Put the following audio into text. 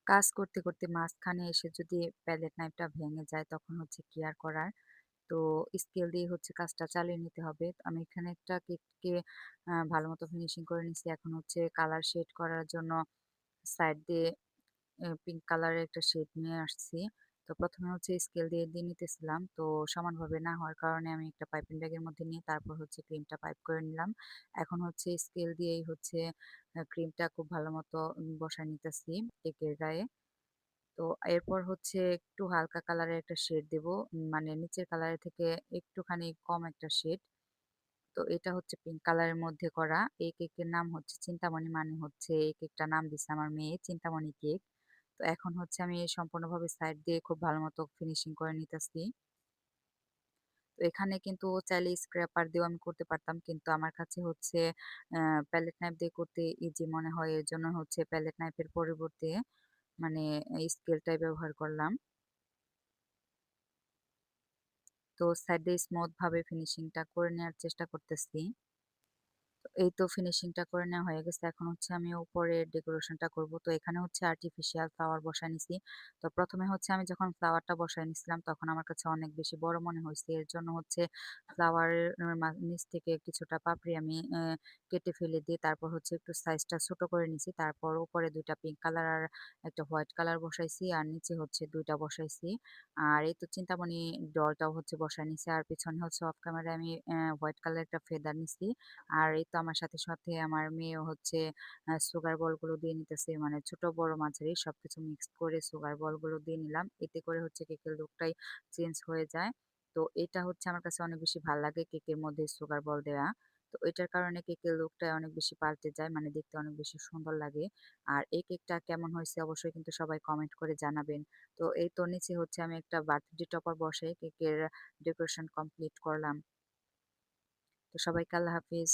কাজ করতে, করতে মাঝখানে এসে যদি প্যালেট নাইফটা ভেঙে যায় তখন হচ্ছে কি আর করার। তো স্কেল দিয়ে হচ্ছে কাজটা চালিয়ে নিতে হবে। তো আমি এখানে একটা কেককে ভালোমতো ফিনিশিং করে নিছি। এখন হচ্ছে কালার শেড করার জন্য সাইড দিয়ে পিঙ্ক কালারের একটা শেড নিয়ে আসছি। তো ১ম এ হচ্ছে স্কেল দিয়ে নিতেছিলাম। তো সমানভাবে না হওয়ার কারণে আমি একটা পাইপিং ব্যাগের মধ্যে নিয়ে তারপর হচ্ছে ক্রিমটা পাইপ করে নিলাম। এখন হচ্ছে স্কেল দিয়েই হচ্ছে ক্রিমটা খুব ভালোমতো বসায় নিতেছি কেকের গায়ে। তো এরপর হচ্ছে একটু হালকা কালারের একটা শেড দেব। মানে নিচের কালারের থেকে একটুখানি কম একটা শেড। তো এটা হচ্ছে পিঙ্ক কালারের মধ্যে করা। এই কেকের নাম হচ্ছে চিন্তামণি, মানে হচ্ছে এই কেকটার নাম দিছে আমার মেয়ে চিন্তামণি কেক। তো এখন হচ্ছে আমি সম্পূর্ণভাবে সাইড দিয়ে খুব ভালোমতো ফিনিশিং করে নিতেছি। তো এখানে কিন্তু চাইলে স্ক্র্যাপার দিয়েও আমি করতে পারতাম। কিন্তু আমার কাছে হচ্ছে আ প্যালেট নাইফ দিয়ে করতে ইজি মনে হয়। এজন্য হচ্ছে প্যালেট নাইফের পরিবর্তে মানে স্কেলটাই ব্যবহার করলাম। তো সাইড দিয়ে স্মুথ ভাবে ফিনিশিংটা করে নেয়ার চেষ্টা করতেছি। এই তো ফিনিশিংটা করে নেওয়া হয়ে গেছে। এখন হচ্ছে আমি উপরে ডেকোরেশনটা করব। তো এখানে হচ্ছে আর্টিফিশিয়াল ফ্লাওয়ার বসায় নিছি। তো ১ম এ হচ্ছে আমি যখন ফ্লাওয়ারটা বসায় নিছিলাম তখন আমার কাছে অনেক বেশি বড় মনে হইছে। এর জন্য হচ্ছে ফ্লাওয়ারের নিচ থেকে কিছুটা পাপড়ি আমি কেটে ফেলে দিয়ে তারপর হচ্ছে একটু সাইজটা ছোট করে নিছি। তারপর উপরে ২ টা পিঙ্ক কালার আর একটা হোয়াইট কালার বসাইছি। আর নিচে হচ্ছে ২ টা বসাইছি। আর এই তো চিন্তামণি ডলটাও হচ্ছে বসায় নিছি। আর পেছনে হচ্ছে অফ ক্যামেরায় আমি হোয়াইট কালারের একটা ফেদার নিছি। আর এই তো আমার সাথে আমার মেয়েও হচ্ছে সুগার বলগুলো দিয়ে নিতেছে। মানে ছোট বড় মাঝারি সবকিছু মিক্সড করে সুগার বলগুলো দিয়ে নিলাম। এতে করে হচ্ছে কেকের লুকটাই চেঞ্জ হয়ে যায়। তো এটা হচ্ছে আমার কাছে অনেক বেশি ভাল লাগে কেকের মধ্যে সুগার বল দেওয়া। তো এটার কারণে কেকের লুকটা অনেক বেশি পাল্টে যায়। মানে দেখতে অনেক বেশি সুন্দর লাগে। আর এই কেকটা কেমন হইছে অবশ্যই কিন্তু সবাই কমেন্ট করে জানাবেন। তো এই তো নিচে হচ্ছে আমি একটা বার্থডে টপার বসাই কেকের ডেকোরেশন কমপ্লিট করলাম। তো সবাইকে আল্লাহ হাফিজ।